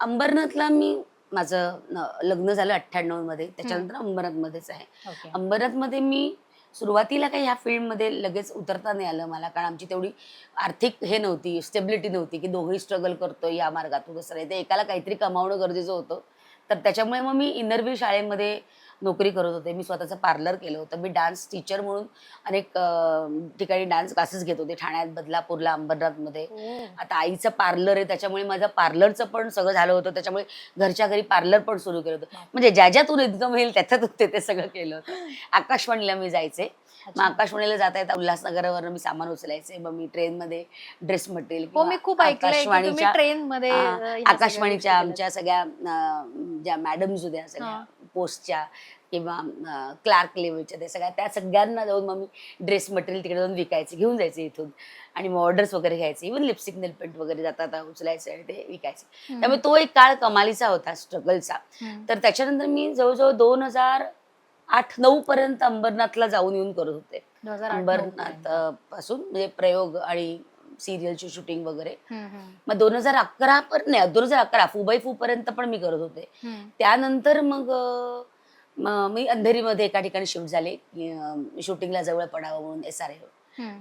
अंबरनाथला माझं लग्न झालं 98 मध्ये, त्याच्यानंतर अंबरनाथमध्येच आहे. ओके. अंबरनाथमध्ये मी सुरुवातीला काही ह्या फील्डमध्ये लगेच उतरता नाही आलं मला, कारण आमची तेवढी आर्थिक हे नव्हती, स्टेबिलिटी नव्हती, की दोघंही स्ट्रगल करतोय या मार्गातून कसं राहायचं, एकाला काहीतरी कमावणं गरजेचं होतं. तर त्याच्यामुळे मग मी इनरव्ह्यू शाळेमध्ये नोकरी करत होते. मी स्वतःचं पार्लर केलं होतं. मी डान्स टीचर म्हणून अनेक ठिकाणी डान्स क्लासेस घेत होते, ठाण्यात, बदलापूरला, अंबरनाथमध्ये. ओ. आता आईचं पार्लर आहे, त्याच्यामुळे माझं पार्लरचं पण सगळं झालं होतं. त्याच्यामुळे घरच्या घरी पार्लर पण सुरू केलं होतं. म्हणजे ज्याच्यातून इन्कम होईल त्याच्यातून ते सगळं केलं होतं. आकाशवाणीला मी जायचे. मग आकाशवाणीला जाता येता उल्हासनगरवरून मी सामान उचलायचे. मग मी ट्रेनमध्ये ड्रेस मटेरियल हो, मी खूप ऐकलंय की तुम्ही ट्रेनमध्ये आकाशवाणीच्या आमच्या सगळ्या ज्या मॅडम्स होत्या सगळ्या पोस्टच्या किंवा क्लार्क लेवलच्या, ते त्या सगळ्यांना जाऊन मग मी ड्रेस मटेरियल तिकडे जाऊन विकायचे, घेऊन जायचे इथून, आणि मग ऑर्डर्स वगैरे घ्यायचे. इव्हन लिपस्टिक, नेलपेंट वगैरे जाता उचलायचे आणि ते विकायचे. त्यामुळे तो एक काळ कमालीचा होता, स्ट्रगलचा. तर त्याच्यानंतर मी जवळजवळ 2008-9 पर्यंत अंबरनाथला जाऊन येऊन करत होते. अंबरनाथ पासून म्हणजे प्रयोग आणि सिरियलची शूटिंग वगैरे. मग 2011 पर्यंत नाही, 2011 फुबाई फू पर्यंत पण मी करत होते. त्यानंतर मग मी अंधेरीमध्ये एका ठिकाणी शिफ्ट झाले, शूटिंगला जवळ पडावं म्हणून SRA.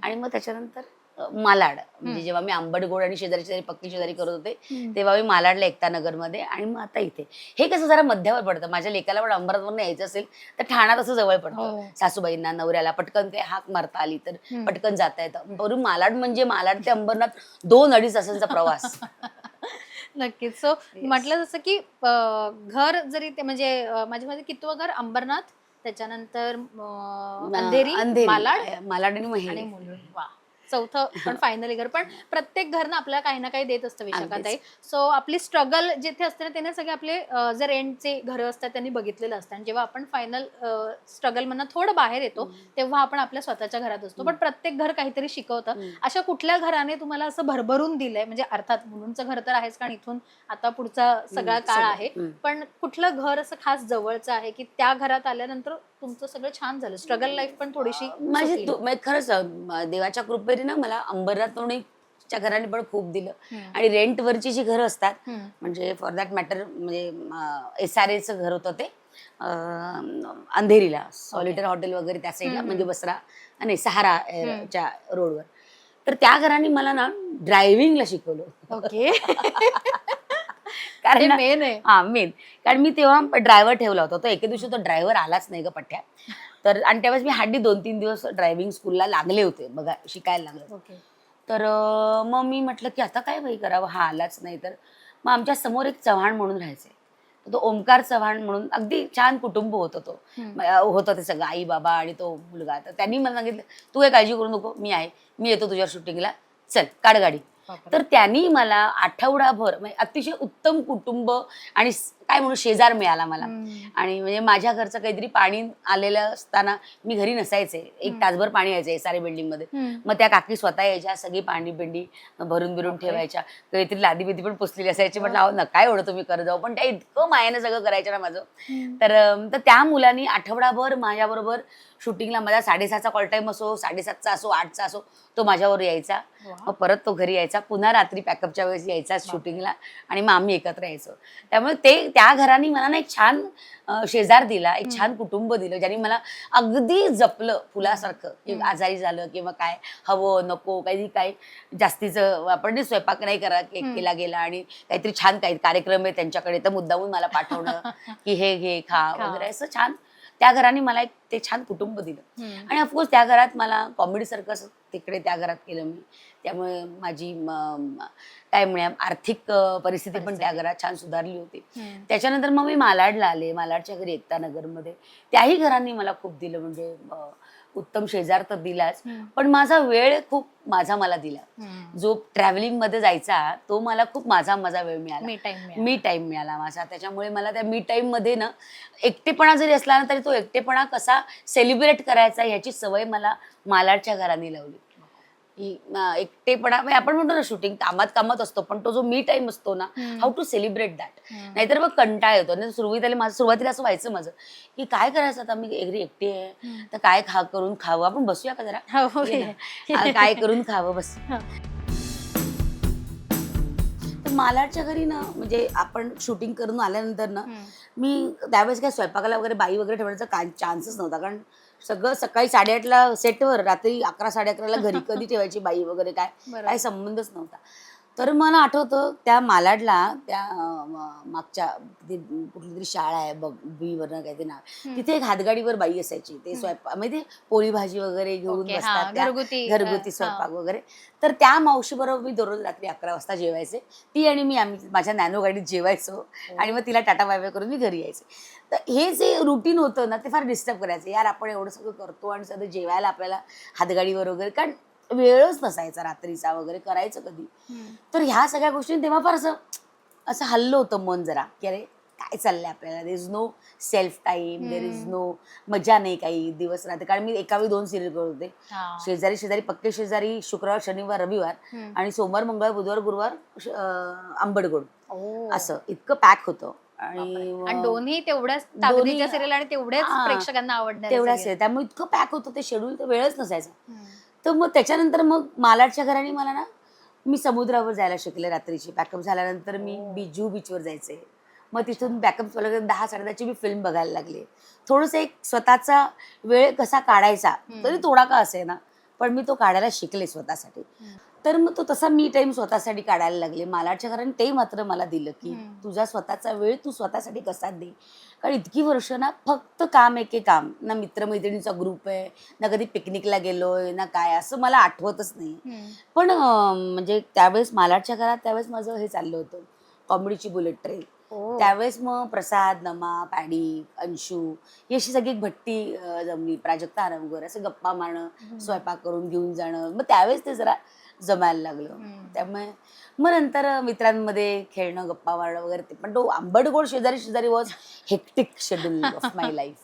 आणि मग त्याच्यानंतर मालाड, म्हणजे जेव्हा मी आंबटगोड आणि शेजारी शेजारी पक्की शेजारी करत होते तेव्हा मी मालाडला, एकता नगरमध्ये, आणि मग आता इथे. हे कसं जरा मध्यावर पडतं. माझ्या लेकाला पण अंबरनाथवरून यायचं असेल तर ठाण्यात असं जवळ पडतं. सासूबाईंना, नवऱ्याला पटकन काही हाक मारता आली तर पटकन जाता येतं. बरोबर. मालाड म्हणजे मालाड ते अंबरनाथ 2-2.5 तासांचा प्रवास. नक्कीच. सो म्हटलं जसं की घर जरी ते म्हणजे माझ्या मध्ये कितवं घर? अंबरनाथ, त्याच्यानंतर अंधेरी, मालाड आणि महेली. आणि मुलुंड. वा, चौथं पण फायनली घर. पण प्रत्येक घर ना आपल्याला काही ना काही देत असतं विशाखाताई. सो आपली स्ट्रगल जिथे असते ना, त्याने सगळे आपले जे रेंटचे घर असतात त्यांनी बघितलेलं असतं. आणि जेव्हा आपण फायनल स्ट्रगल म्हणून थोडं बाहेर येतो तेव्हा आपण आपल्या स्वतःच्या घरात असतो. पण प्रत्येक घर काहीतरी शिकवतं. अशा कुठल्या घराने तुम्हाला असं भरभरून दिलंय? म्हणजे अर्थात मुलुंडचं घर तर आहेच, कारण इथून आता पुढचा सगळा काळ आहे. पण कुठलं घर असं खास जवळचं आहे की त्या घरात आल्यानंतर तुमचं सगळं छान झालं, स्ट्रगल लाईफ पण थोडीशी माझी खरंच देवाच्या कृपेने ना मला अंबरनाथच्या घराने पण खूप दिलं. आणि रेंटवरची जी घरं असतात, म्हणजे फॉर दॅट मॅटर, म्हणजे SRAचं घर होतं ते अंधेरीला, सॉलिटर हॉटेल वगैरे त्या साईडला, म्हणजे बसरा आणि सहाराच्या रोडवर. तर त्या घराने मला ना ड्रायव्हिंगला शिकवलं. ओके. कारण मेन आहे. मेन, कारण मी तेव्हा ड्रायव्हर ठेवला होता. तो एके दिवशी तो ड्रायव्हर आलाच नाही ग पठ्या. तर आणि त्यावेळेस मी हार्डली 2-3 दिवस ड्रायव्हिंग स्कूलला लागले होते बघा, शिकायला लागले. तर मग मी म्हटलं की आता काय बाई करावं, हा आलाच नाही तर. मग आमच्या समोर एक चव्हाण म्हणून राहायचे, तो ओमकार चव्हाण म्हणून, अगदी छान कुटुंब होतं. तो होतं ते सगळं, आई बाबा आणि तो मुलगा. तर त्यांनी मला सांगितलं, तू काही काळजी करू नको, मी आहे, मी येतो तुझ्या शूटिंगला, चल काढ गाडी. तर त्यांनी मला आठवडाभर म्हणजे अतिशय उत्तम कुटुंब आणि काय म्हणू शेजार मिळाला मला. आणि म्हणजे माझ्या घरचं काहीतरी पाणी आलेलं असताना मी घरी नसायचे, 1 तासभर पाणी यायचं SRA बिल्डिंगमध्ये. मग त्या काकी स्वतः यायच्या, सगळी पाणी बिंडी भरून बिरून ठेवायच्या, काहीतरी लादी बिदी पण पुसलेली असायची. म्हटलं अहो नका एवढं तुम्ही करत जाऊ, पण त्या इतकं मायाने सगळं करायचं ना माझं. तर त्या मुलांनी आठवडाभर माझ्याबरोबर शूटिंगला, माझा 6:30चा कॉल टाईम असो, 7:30चा असो, 8चा असो, तो माझ्यावर यायचा. मग परत तो घरी यायचा, पुन्हा रात्री पॅकअपच्या वेळेस यायचा शूटिंगला, आणि मग आम्ही एकत्र यायचो. त्यामुळे त्या घराने मला ना एक छान शेजार दिला, एक छान कुटुंब दिलं, ज्यांनी मला अगदी जपलं फुलासारखं. की आजारी झालं किंवा काय हवं नको, काय जास्तीचं आपण स्वयंपाक नाही केला गेला, आणि काहीतरी छान काही कार्यक्रम आहे त्यांच्याकडे तर मुद्दामून मला पाठवणं की हे घे खा वगैरे, असं छान त्या घराने मला एक ते छान कुटुंब दिलं. आणि ऑफकोर्स त्या घरात मला कॉमेडी सर्कस तिकडे त्या घरात केलं मी. त्यामुळे माझी काय म्हणूया आर्थिक परिस्थिती पण त्या घरात छान सुधारली होती. त्याच्यानंतर मग मी मालाडला आले, मालाडच्या घरी एकता नगरमध्ये. त्याही घरांनी मला खूप दिलं, म्हणजे उत्तम शेजार तर दिलाच, पण माझा वेळ खूप मला दिला. जो ट्रॅव्हलिंग मध्ये जायचा तो मला खूप माझा वेळ मिळाला, मी टाइम मिळाला माझा. त्याच्यामुळे मला त्या मी टाइम मध्ये ना एकटेपणा जरी असला ना तरी तो एकटेपणा कसा सेलिब्रेट करायचा ह्याची सवय मला मालाडच्या घरांनी लावली. एकटेपणा आपण म्हणतो ना शूटिंग कामात असतो, पण तो जो मी टाइम असतो ना, हाऊ टू सेलिब्रेट दॅट. नाहीतर मग कंटाळा येतो. सुरुवातीला असं व्हायचं माझं की काय करायचं आता, मी एकटी आहे तर काय करून खावं, आपण बसूया का जरा, काय करून खावं बस. मालाडच्या घरी ना म्हणजे आपण शूटिंग करून आल्यानंतर ना मी त्यावेळेस काय स्वयंपाकाला वगैरे बाई वगैरे ठेवण्याचा काय चान्सच नव्हता, कारण सगळं सकाळी 8:30ला सेटवर, रात्री 11, 11:30ला घरी कधी ठेवायची बाई वगैरे काय संबंधच नव्हता. तर मला आठवतं त्या मालाडला त्या मागच्या कुठली तरी शाळा आहे बघ, बीवरनं काहीतरी नाव, तिथे एक हातगाडीवर बाई असायची. ते स्वयंपाक म्हणजे पोळी भाजी वगैरे घेऊन बसतात, घरगुती स्वयंपाक वगैरे. तर त्या मावशी बरोबर मी दररोज रात्री 11 वाजता जेवायचे. ती आणि मी आम्ही माझ्या नॅनो गाडीत जेवायचो आणि मग तिला टाटा बाय बाय करून मी घरी यायचे. तर हे जे रुटीन होतं ना ते फार डिस्टर्ब करायचं. यार आपण एवढं सगळं करतो आणि सगळं जेवायला आपल्याला हातगाडीवर वगैरे, कारण वेळच नसायचा रात्रीचा वगैरे, करायचं कधी. तर ह्या सगळ्या गोष्टी तेव्हा फार असं असं हल्लं होतं मन जरा, की अरे काय चाललंय आपल्याला, there is no self time, there is no मजा नाही काही दिवस राहते. कारण मी एका वेळी 2 सिरियल करत होते, शेजारी शेजारी पक्के शेजारी, शुक्रवार शनिवार रविवार आणि सोमवार मंगळवार बुधवार गुरुवार आंबडगोड, असं इतकं पॅक होतं. आणि दोन्ही तेवढ्याच ताकदीच्या सिरियल आणि तेवढ्याच प्रेक्षकांना आवडणार तेवढ्याच आहे, त्यामुळे इतकं पॅक होतं ते शेड्यूल, तर वेळच नसायचा. तर मग त्याच्यानंतर मग मालाडच्या घराने मला ना, मी समुद्रावर जायला शिकले रात्रीची. पॅकअप झाल्यानंतर मी जुहू बीचवर जायचे. मग तिथून बॅकअप 10, 10:30ची मी फिल्म बघायला लागले. थोडंसं एक स्वतःचा वेळ कसा काढायचा, तरी थोडा का असे ना, पण मी तो काढायला शिकले स्वतःसाठी. तर मग तो तसा मी टाइम स्वतःसाठी काढायला लागले. मालाडच्या घराने ते मात्र मला दिलं, की तुझा स्वतःचा वेळ तू स्वतःसाठी कसा दे. कारण इतकी वर्ष ना फक्त काम, एके काम, ना मित्रमैत्रिणीचा ग्रुप आहे, ना कधी पिकनिकला गेलोय, ना काय, असं मला आठवतच नाही. पण म्हणजे त्यावेळेस मालाडच्या घरात त्यावेळेस माझं हे चाललं होतं, कॉमेडीची बुलेट ट्रेन. त्यावेळेस मग प्रसाद, नमा, पॅडी, अंशू ही अशी सगळी एक भट्टी जमली, प्राजक्ता आरंगकर, असं गप्पा मारणं, स्वयंपाक करून घेऊन जाणं. मग त्यावेळेस ते जरा जमायला लागलं. त्यामुळे मग नंतर मित्रांमध्ये खेळणं, गप्पा मारणं वगैरे ते. पण तो आंबडगोड शेजारी शेजारी was hectic schedule of my life.